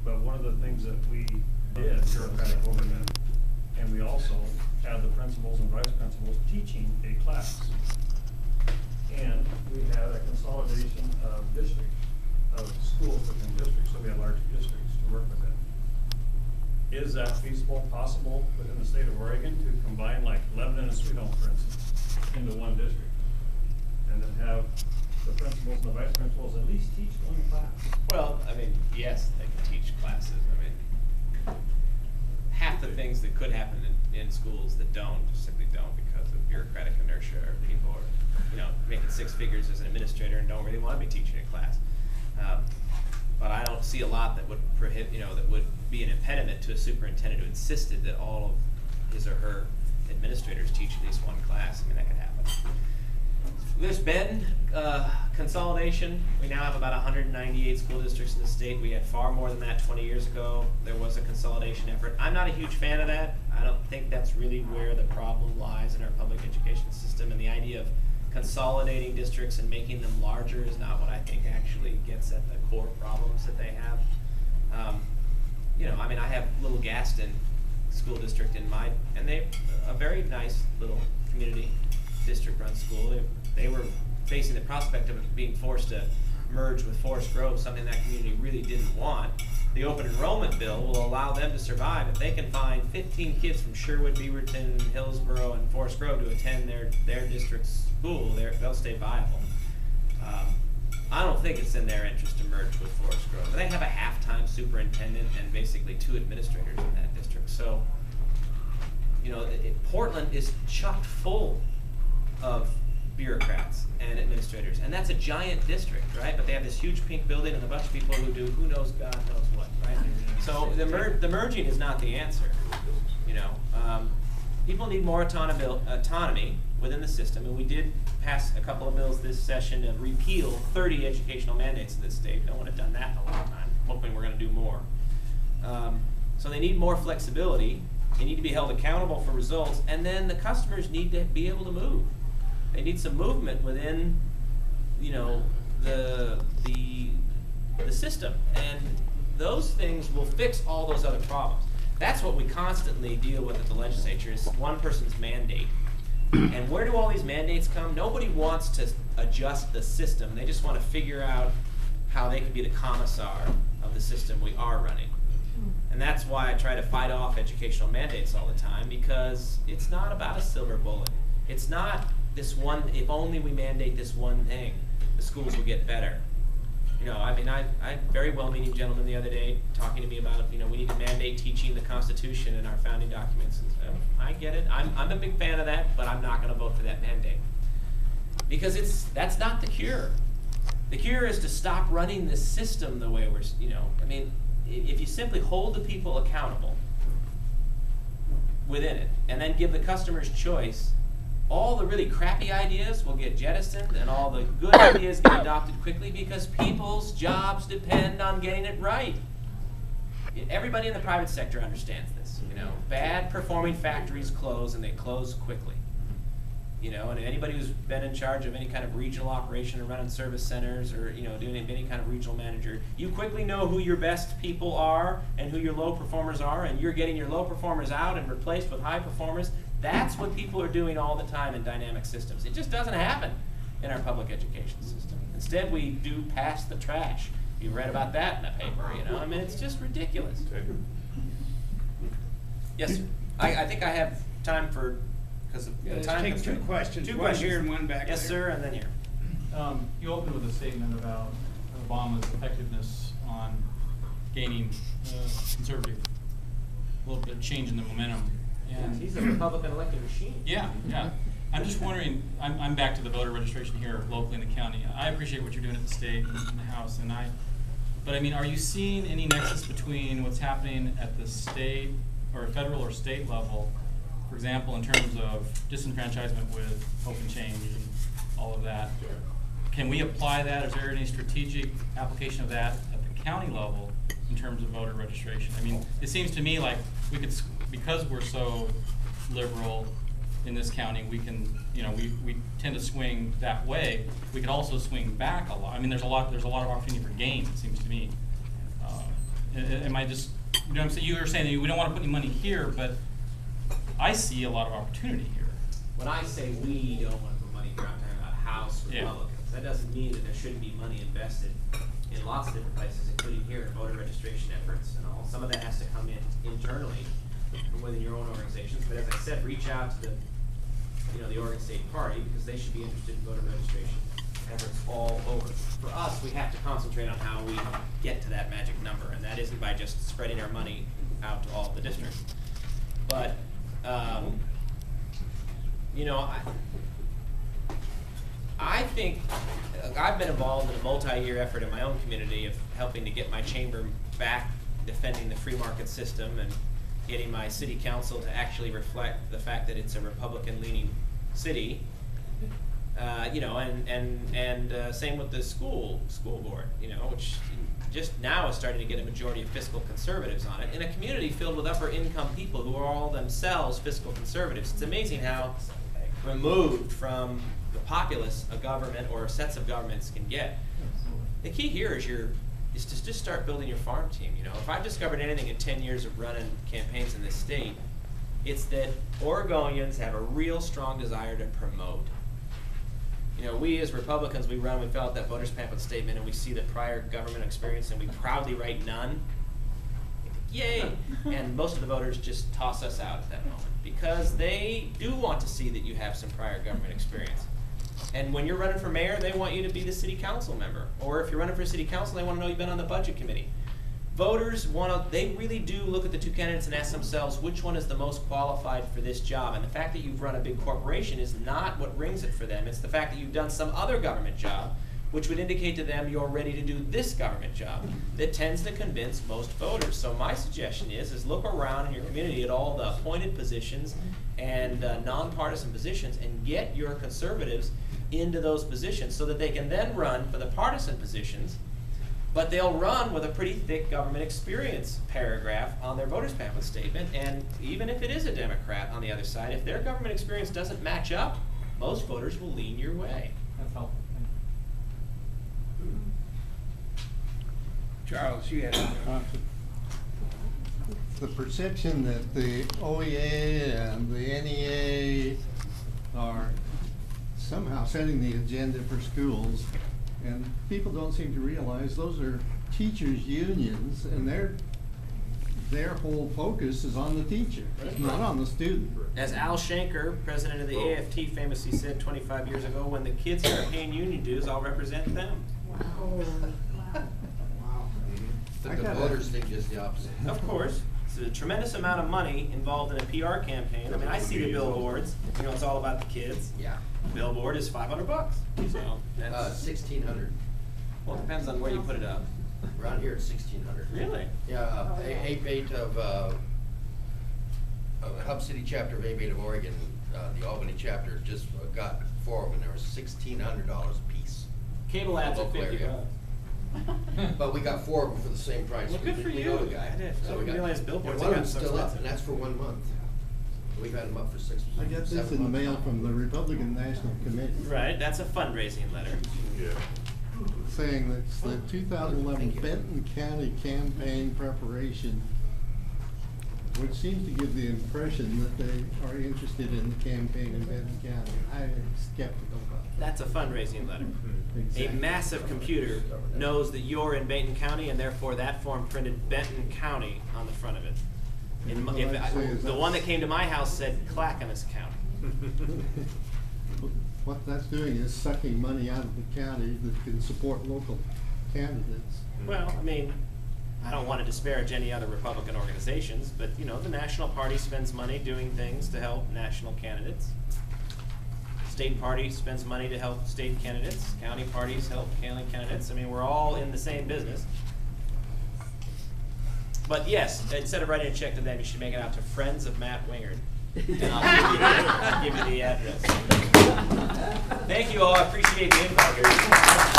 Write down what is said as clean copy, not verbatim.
But one of the things that we did bureaucratic overhead, and we also have the principals and vice principals teaching a class. And we had a consolidation of districts, of schools within districts, so we have large districts to work within. Is that feasible, possible within the state of Oregon to combine like Lebanon and Sweet Home, for instance, into one district? And then have the principals and the vice principals at least teach one class? Well, I mean, yes, they can teach classes. I mean, half the things that could happen in schools that don't, just simply don't because of bureaucratic inertia, or people are, making six figures as an administrator and don't really want to be teaching a class. But I don't see a lot that would prohibit, that would be an impediment to a superintendent who insisted that all of his or her administrators teach at least one class. I mean, that could happen. There's been consolidation. We now have about 198 school districts in the state. We had far more than that 20 years ago. There was a consolidation effort. I'm not a huge fan of that. I don't think that's really where the problem lies in our public education system, and the idea of consolidating districts and making them larger is not what I think actually gets at the core problems that they have. I mean, I have Little Gaston School District and they're a very nice little community district-run school. They were facing the prospect of being forced to merge with Forest Grove, something that community really didn't want. The open enrollment bill will allow them to survive. If they can find 15 kids from Sherwood, Beaverton, Hillsborough, and Forest Grove to attend their district's school, they'll stay viable. I don't think it's in their interest to merge with Forest Grove. They have a half-time superintendent and basically 2 administrators in that district. So, Portland is chock full of bureaucrats and administrators, and that's a giant district, right? But they have this huge pink building and a bunch of people who do who knows God knows what, right? So the merging is not the answer. People need more autonomy within the system, and we did pass a couple of bills this session to repeal 30 educational mandates in this state. No one had done that in a long time. I'm hoping we're going to do more. So they need more flexibility. They need to be held accountable for results, and then the customers need to be able to move. They need some movement within, the system, and those things will fix all those other problems. That's what we constantly deal with at the legislature, is one person's mandate. And where do all these mandates come? Nobody wants to adjust the system. They just want to figure out how they can be the commissar of the system we are running. And that's why I try to fight off educational mandates all the time, because it's not about a silver bullet. It's not this one, if only we mandate this one thing, the schools will get better. I had a very well-meaning gentleman the other day talking to me about, we need to mandate teaching the Constitution in our founding documents. And so, I get it. I'm a big fan of that, but I'm not going to vote for that mandate. Because that's not the cure. The cure is to stop running this system the way we're, if you simply hold the people accountable within it, and then give the customers choice, all the really crappy ideas will get jettisoned and all the good ideas get adopted quickly, because people's jobs depend on getting it right. Everybody in the private sector understands this. Bad performing factories close, and they close quickly. And anybody who's been in charge of any kind of regional operation or running service centers or doing any kind of regional manager, you quickly know who your best people are and who your low performers are, and you're getting your low performers out and replaced with high performers. That's what people are doing all the time in dynamic systems. It just doesn't happen in our public education system. Instead, we do pass the trash. You read about that in a paper, it's just ridiculous. Yes, sir. I think I have time for, because of the time. Let's take 2 questions. Two one questions. here and one back Yes, there. sir, and then here. You opened with a statement about Obama's effectiveness on gaining conservative, a little bit of change in the momentum. And He's a Republican elected machine. yeah. I'm just wondering, I'm back to the voter registration here locally in the county. I appreciate what you're doing at the state and the House, but are you seeing any nexus between what's happening at the state or federal or state level, for example, in terms of disenfranchisement with open change and all of that? Can we apply that? Is there any strategic application of that at the county level in terms of voter registration? It seems to me like we could, because we're so liberal in this county, we can, we tend to swing that way. We could also swing back a lot. There's a lot of opportunity for gain, it seems to me, Am I just, you know what I'm saying? You were saying that we don't want to put any money here, but I see a lot of opportunity here. When I say we don't want to put money here, I'm talking about House Republicans. That doesn't mean that there shouldn't be money invested in lots of different places, including here in voter registration efforts and all. Some of that has to come in internally from within your own organizations. But as I said, reach out to the Oregon State Party, because they should be interested in voter registration efforts all over. For us, we have to concentrate on how we get to that magic number, and that isn't by just spreading our money out to all the districts. But I think I've been involved in a multi-year effort in my own community of helping to get my chamber back defending the free market system and getting my city council to actually reflect the fact that it's a Republican-leaning city. Same with the school board, which just now is starting to get a majority of fiscal conservatives on it in a community filled with upper income people who are all themselves fiscal conservatives. It's amazing how removed from the populace a government or sets of governments can get. The key here is to just start building your farm team. If I've discovered anything in 10 years of running campaigns in this state, it's that Oregonians have a real strong desire to promote. We as Republicans, we fill out that voters pamphlet statement and we see the prior government experience and we proudly write none. Yay! And most of the voters just toss us out at that moment because they do want to see that you have some prior government experience. And when you're running for mayor, they want you to be the city council member. Or if you're running for city council, they want to know you've been on the budget committee. Voters they really do look at the two candidates and ask themselves which one is the most qualified for this job. And the fact that you've run a big corporation is not what rings it for them. It's the fact that you've done some other government job, which would indicate to them you're ready to do this government job, that tends to convince most voters. So my suggestion is look around in your community at all the appointed positions and nonpartisan positions and get your conservatives into those positions so that they can then run for the partisan positions, but they'll run with a pretty thick government experience paragraph on their voters pamphlet statement. And even if it is a Democrat on the other side, if their government experience doesn't match up, most voters will lean your way. That's helpful. Charles, you had the perception that the OEA and the NEA are somehow setting the agenda for schools, and people don't seem to realize those are teachers' unions, and their whole focus is on the teacher, it's not on the student. As Al Shanker, president of the AFT, famously said 25 years ago, when the kids start paying union dues, I'll represent them. Wow. But the voters think just the opposite. Of course. It's a tremendous amount of money involved in a PR campaign. I mean, I see the billboards. It's all about the kids. Yeah. Billboard is $500. So that's 1,600. well, it depends on where you put it up. Around here it's 1,600. Really? Yeah, A8 of Hub City chapter of A8 of Oregon, the Albany chapter just got 4 of them. There was $1,600 a piece. Cable ads are Local $50. area. But we got 4 of them for the same price. Well, good for We you. know the guy. I did. I didn't realize billboards and one got of them's so still up, expensive. and that's for 1 month. We've had them up for 6 I got this 7 in the months. mail from the Republican National Committee. Right, that's a fundraising letter. Saying that it's the 2011 Benton County campaign preparation, which seems to give the impression that they are interested in the campaign in Benton County. I'm skeptical about that. That's a fundraising letter. Exactly. A massive computer knows that you're in Benton County, and therefore that form printed Benton County on the front of it. The one that came to my house said Clackamas County. What that's doing is sucking money out of the county that can support local candidates. Well, I mean, I don't want to disparage any other Republican organizations, but the National Party spends money doing things to help national candidates. State Party spends money to help state candidates. County parties help county candidates. I mean, we're all in the same business. But yes, instead of writing a check to them, you should make it out to Friends of Matt Wingard. And I'll give you the address. Thank you all. I appreciate the invite.